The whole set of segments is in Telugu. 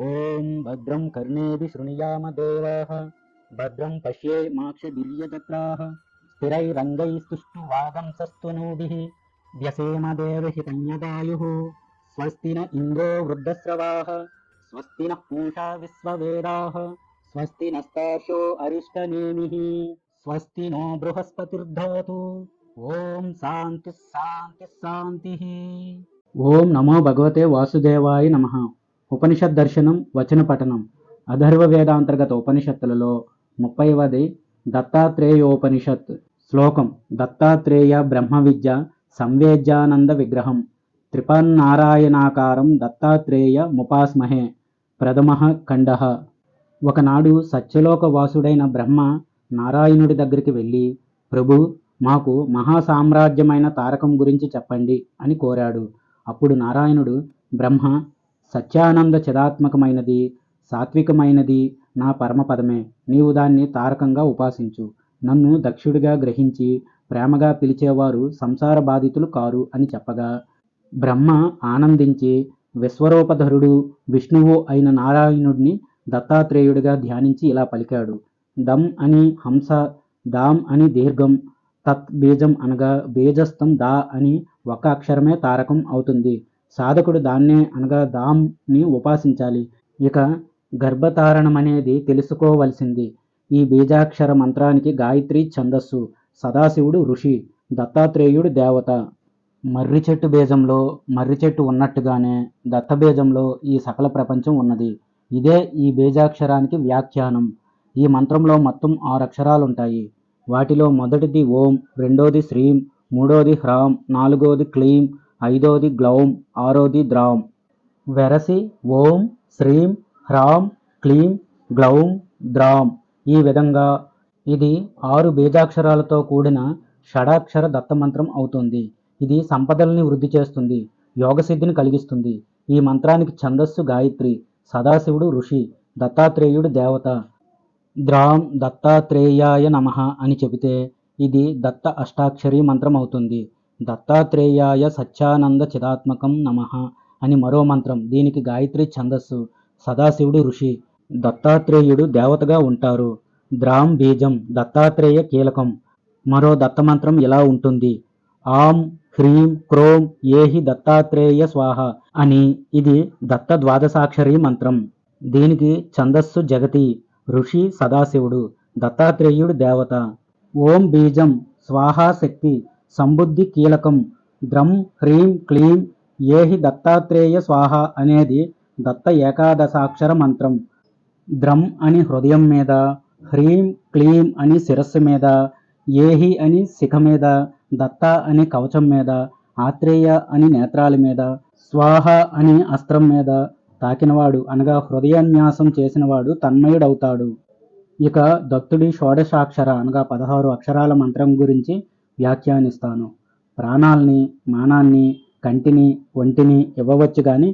ఓం భద్రం కర్ణేభిः శృణుయామ దేవాः భద్రం పశ్యేమాక్షభిర్యజత్రాः స్థిరైరంగైస్తుష్టువాగంసస్తనూభిः వ్యసేమ దేవహితంయదాయుः స్వస్తి న ఇంద్రో వృద్ధశ్రవాः స్వస్తి నః పూషా విశ్వవేదాः స్వస్తి నస్తార్షో అరిష్టనేమిः స్వస్తి నో బృహస్పతిర్దధాతు. ఓం శాంతి శాంతి శాంతి. ఓం నమో భగవతే వాసుదేవాయ నమః. ఉపనిషత్ దర్శనం వచన పఠనం. అథర్వ వేదాంతర్గత ఉపనిషత్తులలో 30వది దత్తాత్రేయోపనిషత్. శ్లోకం. దత్తాత్రేయ బ్రహ్మ విద్య సంవేద్యానంద విగ్రహం త్రిపన్నారాయణాకారం దత్తాత్రేయ ముపాస్మహే. ప్రథమః ఖండః. ఒకనాడు సత్యలోక వాసుడైన బ్రహ్మ నారాయణుడి దగ్గరికి వెళ్ళి, ప్రభు, మాకు మహాసామ్రాజ్యమైన తారకం గురించి చెప్పండి అని కోరాడు. అప్పుడు నారాయణుడు, బ్రహ్మ, సత్యానంద చిదాత్మకమైనది, సాత్వికమైనది నా పరమపదమే. నీవు దాన్ని తారకంగా ఉపాసించు. నన్ను దక్షుడిగా గ్రహించి ప్రేమగా పిలిచేవారు సంసార బాధితులు కారు అని చెప్పగా, బ్రహ్మ ఆనందించి విశ్వరూపధరుడు విష్ణువు అయిన నారాయణుడిని దత్తాత్రేయుడిగా ధ్యానించి ఇలా పలికాడు. దమ్ అని హంస, దాం అని దీర్ఘం, తత్ బీజం అనగా బీజస్థం దా అని ఒక అక్షరమే తారకం అవుతుంది. సాధకుడు దాన్నే అనగా దాంని ఉపాసించాలి. ఇక గర్భతారణమనేది తెలుసుకోవలసింది. ఈ బీజాక్షర మంత్రానికి గాయత్రి ఛందస్సు, సదాశివుడు ఋషి, దత్తాత్రేయుడు దేవత. మర్రి చెట్టు బీజంలో మర్రి చెట్టు ఉన్నట్టుగానే దత్తబీజంలో ఈ సకల ప్రపంచం ఉన్నది. ఇదే ఈ బీజాక్షరానికి వ్యాఖ్యానం. ఈ మంత్రంలో మొత్తం 6 అక్షరాలుంటాయి. వాటిలో మొదటిది ఓం, రెండోది శ్రీం, మూడోది హ్రాం, నాలుగోది క్లీం, ఐదోది గ్లౌం, ఆరోది ద్రాం. వెరసి ఓం శ్రీం హ్రాం క్లీం గ్లౌం ద్రాం. ఈ విధంగా ఇది 6 బీజాక్షరాలతో కూడిన షడాక్షర దత్తమంత్రం అవుతుంది. ఇది సంపదల్ని వృద్ధి చేస్తుంది, యోగసిద్ధిని కలిగిస్తుంది. ఈ మంత్రానికి ఛందస్సు గాయత్రి, సదాశివుడు ఋషి, దత్తాత్రేయుడు దేవత. ద్రాం దత్తాత్రేయాయ నమః అని చెబితే ఇది దత్త అష్టాక్షరీ మంత్రం అవుతుంది. దత్తాత్రేయాయ సత్యానంద చిదాత్మకం నమః అని మరో మంత్రం. దీనికి గాయత్రి ఛందస్సు, సదాశివుడు ఋషి, దత్తాత్రేయుడు దేవతగా ఉంటారు. ద్రాం బీజం, దత్తాత్రేయ కీలకం. మరో దత్తమంత్రం ఇలా ఉంటుంది. ఆం హ్రీం క్రోం ఏహి దత్తాత్రేయ స్వాహ అని. ఇది దత్త ద్వాదశాక్షరీ మంత్రం. దీనికి ఛందస్సు జగతి, ఋషి సదాశివుడు, దత్తాత్రేయుడు దేవత. ఓం బీజం, స్వాహా శక్తి, సంబుద్ధి కీలకం. ద్రం హ్రీం క్లీం ఏహి దత్తాత్రేయ స్వాహ అనేది దత్త ఏకాదశాక్షర మంత్రం. ద్రం అని హృదయం మీద, హ్రీం క్లీం అని శిరస్సు మీద, ఏహి అని శిఖ మీద, దత్త అని కవచం మీద, ఆత్రేయ అని నేత్రాల మీద, స్వాహ అని అస్త్రం మీద తాకినవాడు అనగా హృదయన్యాసం చేసినవాడు తన్మయుడవుతాడు. ఇక దత్తుడి షోడశాక్షర అనగా 16 అక్షరాల మంత్రం గురించి వ్యాఖ్యానిస్తాను. ప్రాణాల్ని, మానాన్ని, కంటిని, ఒంటిని ఇవ్వవచ్చు కానీ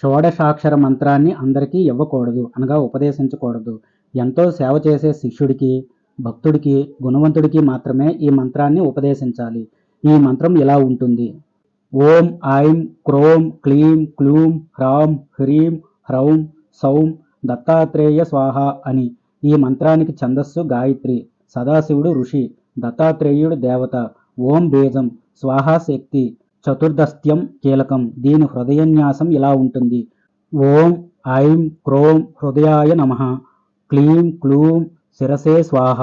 షోడశాక్షర మంత్రాన్ని అందరికీ ఇవ్వకూడదు అనగా ఉపదేశించకూడదు. ఎంతో సేవ చేసే శిష్యుడికి, భక్తుడికి, గుణవంతుడికి మాత్రమే ఈ మంత్రాన్ని ఉపదేశించాలి. ఈ మంత్రం ఇలా ఉంటుంది. ఓం ఐం క్రోం క్లీం క్లూం హ్రాం హ్రీం హ్రౌం సౌం దత్తాత్రేయ స్వాహ అని. ఈ మంత్రానికి ఛందస్సు గాయత్రి, సదాశివుడు ఋషి, దత్తాత్రేయుడు దేవత. ఓం బీజం, స్వాహా శక్తి, చతుర్దస్త్యం కీలకం. దీని హృదయన్యాసం ఇలా ఉంటుంది. ఓం ఐం క్రోం హృదయాయ నమః, క్లీం క్లూం శిరసే స్వాహ,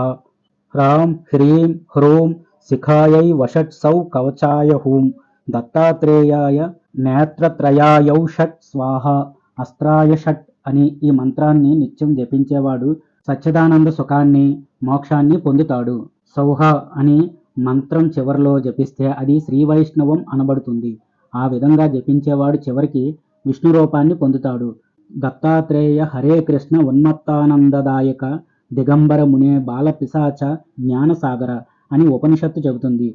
హ్రాం హ్రీం హ్రూం శిఖాయై వషట్ సౌ కవచాయ హూం, దత్తాత్రేయాయ నేత్రత్రయాయౌ షట్ స్వాహ, అస్త్రాయ షట్ అని. ఈ మంత్రాన్ని నిత్యం జపించేవాడు సచ్చిదానంద సుఖాన్ని, మోక్షాన్ని పొందుతాడు. సౌహ అని మంత్రం చివరిలో జపిస్తే అది శ్రీ వైష్ణవం అనబడుతుంది. ఆ విధంగా జపించేవాడు చివరికి విష్ణు రూపాన్ని పొందుతాడు. దత్తాత్రేయ హరే కృష్ణ ఉన్మత్తానందదాయక దిగంబర మునే బాల పిశాచ జ్ఞానసాగర అని ఉపనిషత్తు చెబుతుంది.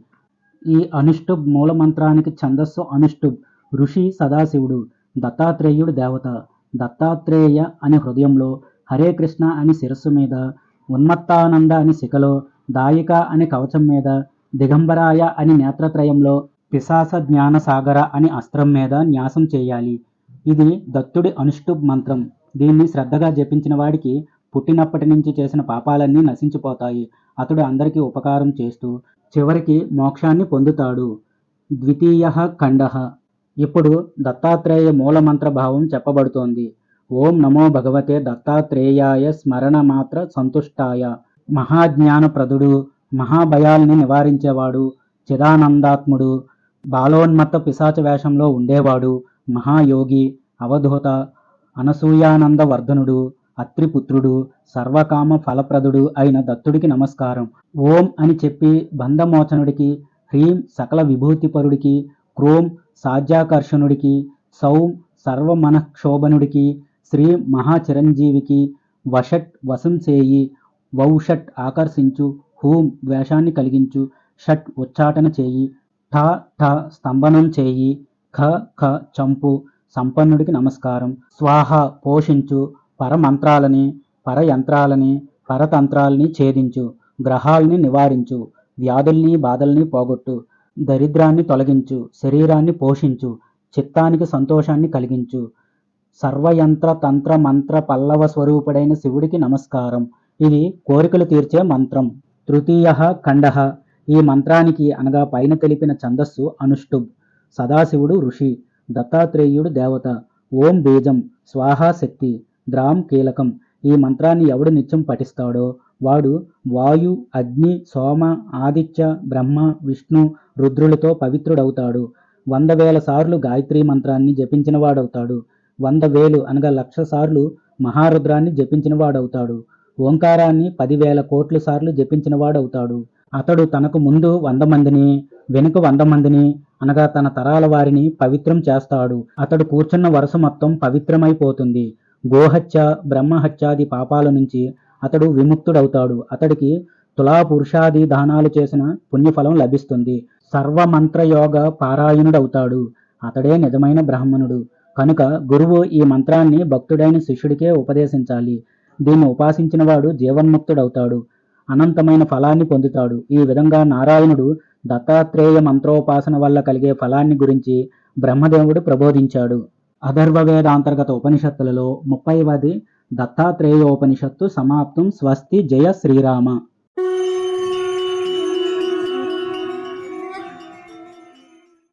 ఈ అనుష్టుబ్ మూల మంత్రానికి ఛందస్సు అనుష్టుబ్, ఋషి సదాశివుడు, దత్తాత్రేయుడు దేవత. దత్తాత్రేయ అని హృదయంలో, హరే కృష్ణ అని శిరస్సు మీద, ఉన్మత్తానంద అని శిఖలో, దాయిక అని కవచం మీద, దిగంబరాయ అని నేత్రత్రయంలో, పిశాస జ్ఞాన సాగర అని అస్త్రం మీద న్యాసం చేయాలి. ఇది దత్తుడి అనుష్టుబ్ మంత్రం. దీన్ని శ్రద్ధగా జపించిన వాడికి పుట్టినప్పటి నుంచి చేసిన పాపాలన్నీ నశించిపోతాయి. అతడు అందరికీ ఉపకారం చేస్తూ చివరికి మోక్షాన్ని పొందుతాడు. ద్వితీయ ఖండ. ఇప్పుడు దత్తాత్రేయ మూలమంత్ర భావం చెప్పబడుతోంది. ఓం నమో భగవతే దత్తాత్రేయాయ స్మరణమాత్ర సంతుష్టాయ. మహాజ్ఞానప్రదుడు, మహాభయాల్ని నివారించేవాడు, చిదానందాత్ముడు, బాలోన్మత్త పిశాచ వేషంలో ఉండేవాడు, మహాయోగి, అవధూత, అనసూయానందవర్ధనుడు, అత్రిపుత్రుడు, సర్వకామ ఫలప్రదుడు అయిన దత్తుడికి నమస్కారం. ఓం అని చెప్పి బంధమోచనుడికి, హ్రీం సకల విభూతిపరుడికి, క్రోం సాధ్యాకర్షణుడికి, సౌం సర్వమనక్షోభనుడికి, శ్రీం మహాచిరంజీవికి, వషట్ వశంసేయి, వౌషట్ ఆకర్షించు, హూం ద్వేషాన్ని కలిగించు, షట్ ఉచ్చాటన చేయి, ఠ ఠ స్తంభనం చేయి, ఖ ఖ చంపు సంపన్నుడికి నమస్కారం. స్వాహ పోషించు, పరమంత్రాలని, పరయంత్రాలని, పరతంత్రాల్ని ఛేదించు, గ్రహాల్ని నివారించు, వ్యాధుల్ని బాధల్ని పోగొట్టు, దరిద్రాన్ని తొలగించు, శరీరాన్ని పోషించు, చిత్తానికి సంతోషాన్ని కలిగించు. సర్వయంత్ర తంత్ర మంత్ర పల్లవ స్వరూపుడైన శివుడికి నమస్కారం. ఇది కోరికలు తీర్చే మంత్రం. తృతీయ ఖండ. ఈ మంత్రానికి అనగా పైన తెలిపిన ఛందస్సు అనుష్టుప్. సదాశివుడు ఋషి, దత్తాత్రేయుడు దేవత. ఓం బీజం, స్వాహా శక్తి, ద్రాం కీలకం. ఈ మంత్రాన్ని ఎవడు నిత్యం పఠిస్తాడో వాడు వాయు, అగ్ని, సోమ, ఆదిత్య, బ్రహ్మ, విష్ణు, రుద్రులతో పవిత్రుడవుతాడు. 100,000 సార్లు గాయత్రీ మంత్రాన్ని జపించిన వాడవుతాడు. 100,000 అనగా 1,00,000 సార్లు మహారుద్రాన్ని జపించిన వాడవుతాడు. ఓంకారాన్ని 10,000 కోట్ల సార్లు జపించిన వాడవుతాడు. అతడు తనకు ముందు 100 మందిని, వెనుక 100 మందిని అనగా తన తరాల వారిని పవిత్రం చేస్తాడు. అతడు కూర్చున్న వరుస మొత్తం పవిత్రమైపోతుంది. గోహత్య, బ్రహ్మహత్యాది పాపాల నుంచి అతడు విముక్తుడవుతాడు. అతడికి తులాపురుషాది దానాలు చేసిన పుణ్యఫలం లభిస్తుంది. సర్వమంత్రయోగ పారాయణుడవుతాడు. అతడే నిజమైన బ్రాహ్మణుడు. కనుక గురువు ఈ మంత్రాన్ని భక్తుడైన శిష్యుడికే ఉపదేశించాలి. దీన్ని ఉపాసించిన వాడు జీవన్ముక్తుడవుతాడు, అనంతమైన ఫలాన్ని పొందుతాడు. ఈ విధంగా నారాయణుడు దత్తాత్రేయ మంత్రోపాసన వల్ల కలిగే ఫలాన్ని గురించి బ్రహ్మదేవుడు ప్రబోధించాడు. అథర్వవేదాంతర్గత ఉపనిషత్తులలో 30వది దత్తాత్రేయోపనిషత్తు సమాప్తం. స్వస్తి. జయ శ్రీరామ.